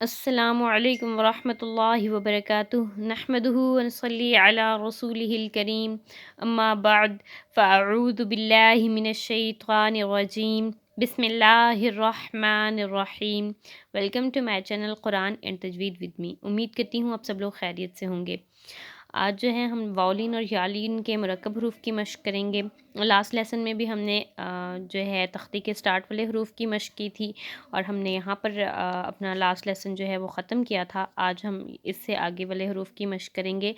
السلام علیکم ورحمۃ اللہ وبرکاتہ نحمدہ ونصلی علی رسولہ الکریم اما بعد فاعوذ باللہ من الشیطان الرجیم بسم اللہ الرحمن الرحیم۔ ویلکم ٹو مائی چینل قرآن اینڈ تجوید ود می۔ امید کرتی ہوں آپ سب لوگ خیریت سے ہوں گے۔ آج جو ہے ہم واؤلین اور یالین کے مرکب حروف کی مشق کریں گے۔ لاسٹ لیسن میں بھی ہم نے جو ہے تختی کے سٹارٹ والے حروف کی مشق کی تھی اور ہم نے یہاں پر اپنا لاسٹ لیسن جو ہے وہ ختم کیا تھا۔ آج ہم اس سے آگے والے حروف کی مشق کریں گے،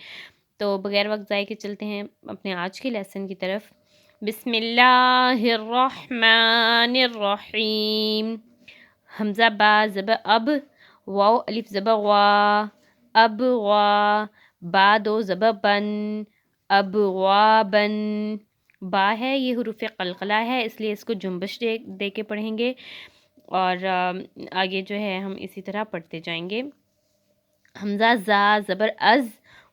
تو بغیر وقت ضائع کے چلتے ہیں اپنے آج کے لیسن کی طرف۔ بسم اللہ الرحمن الرحیم۔ حمزہ با زبر اب، واو الف زبر وا، اب وا، با دو زبر بن، اب وا بن۔ با ہے یہ حروف قلقلہ ہے، اس لیے اس کو جنبش دے کے پڑھیں گے اور آگے جو ہے ہم اسی طرح پڑھتے جائیں گے۔ حمزہ زا زبر از،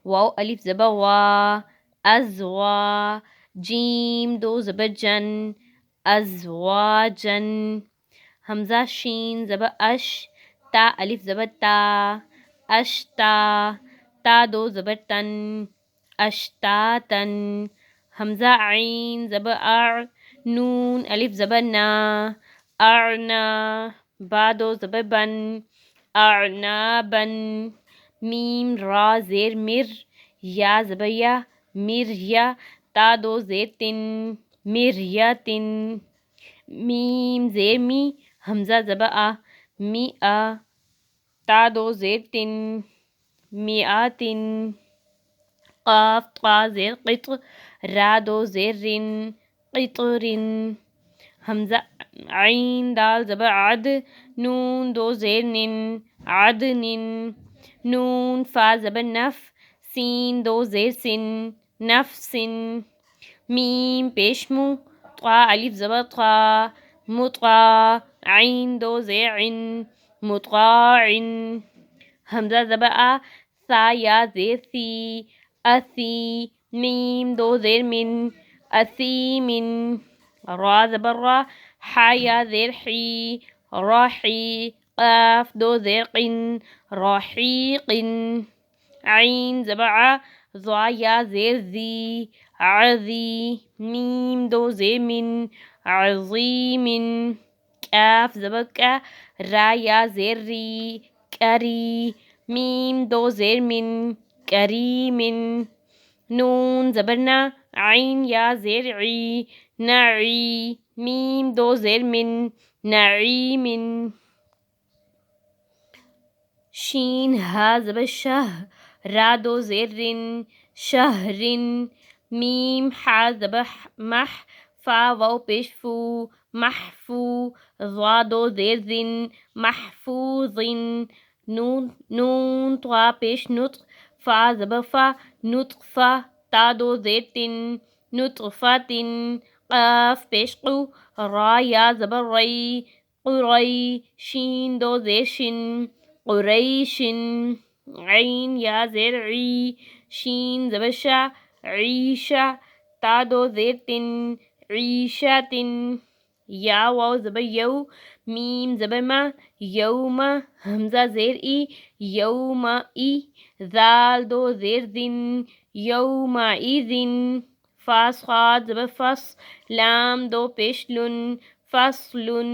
واو الف زبر وا، از وا، جیم دو زبر جن، از وا جن۔ حمزہ شین زبر اش، تا الف زبر تا، اش تا، تا دو زبر تن، اشتا تن۔ حمزہ عین زبر اع، نون الف زبر نا، اعنا، با دو زبر بن، اعنا بن۔ میم را زیر مر، یا زبر یا، مر یا، تا دو زیر تن، مر یا تن۔ میم زیر می، حمزہ زبر آ، می آ، تا دو زیر تن، میاتن۔ قاف قا زیر قط، را دو زیر رن، قطرن۔ حمزہ عین دال زبر عد، نون دو زیر نن، عدنن۔ نون فا زبر نف، سین دو زیر سن، نفسن۔ میم پیش مو، طا الف زبر طا، مطغا، عین دو زیر عن، مطغاعن۔ حمزہ زبر آ، سا یا زیر سی، اسی۔ میم دو زیر من، اسیمن۔ را زبر را، حا یا زیر حی، راحی۔ قاف دو زیر قن، راحیقن۔ عین زبر ع، ضا یا زیر زی، عزی۔ میم دو زیر من، عظیمن۔ کاف زبر کا، را یا زیر ری، کری۔ میم دو زیر من، کریمن۔ نون زبر نا، عین یا زیر عی، نعی۔ میم دو زیر من، نعیمن۔ شین ہا زبر شہ، را دو زیر رن، شہرن۔ میم حا زبر مح، فا واو پیش فو، محفو۔ ضا دو زیر زن، محفوظن۔ نون طا پیش نطق، فا زبر فا، نطفہ، تا دو زیر تن، نطفتن۔ قاف پیش قو، را یا زبر ری، قری۔ شین دو زیر شن، قریشن۔ عین یا زیر عی، شین زبر شا، عیشہ، تا دو زیر تن، عیشتن۔ یا واو زبر یو، میم زبر ما، یوم۔ حمزہ زیر ای، یوم ای۔ ذال دو زیر زن، یومئذن۔ فا صاد زبر فص، لام دو پیش لن، فصلن۔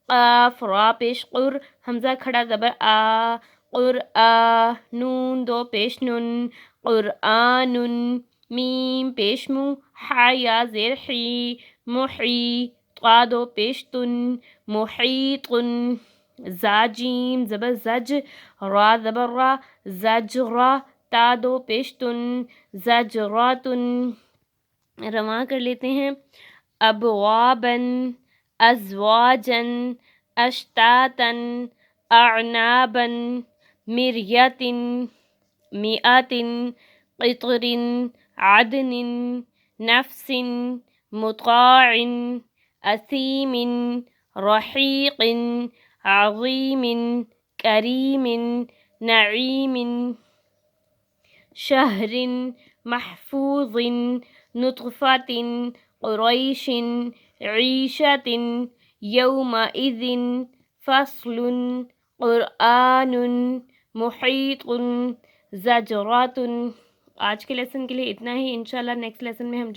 قاف را پیش قر، حمزہ کھڑا زبر آ، قرآ۔ نون دو پیش نن، قرآنن۔ میم پیش مو، حا یا زیر حی، محی۔ طا دو پیش تن، محیطن۔ زا جیم زبر زج، را زبر را، زجرا، تا دو پیش تن، زجراتن۔ رواں کر لیتے ہیں۔ ابوابن، ازواجن، اشتاتن، اعنابن۔ مریتن، مئتن۔ قطرن، عدنن۔ نفسن، مطاعن۔ اثیمن، رحیقن۔ عظیمن، کریمن۔ نعیمن۔ شہرن، محفوظن۔ نطفتن، قریشن۔ عیشتن، یومئذن۔ فصل، قرآن محیط زجرات. آج کے لیسن کے لیے اتنا ہی. انشاءاللہ نیکسٹ لیسن میں ہم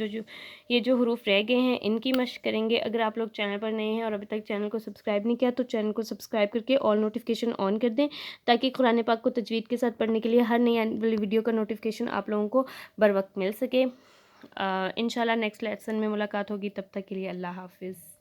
یہ جو حروف رہ گئے ہیں ان کی مشق کریں گے. اگر آپ لوگ چینل پر نئے ہیں اور ابھی تک چینل کو سبسکرائب نہیں کیا تو چینل کو سبسکرائب کر کے آل نوٹیفیکیشن آن کر دیں تاکہ قرآن پاک کو تجوید کے ساتھ پڑھنے کے لیے ہر نئی آنے والی ویڈیو کا نوٹیفیکیشن آپ لوگوں کو بر وقت مل سکے. انشاءاللہ نیکسٹ لیسن میں ملاقات ہوگی. تب تک کے لیے اللہ حافظ.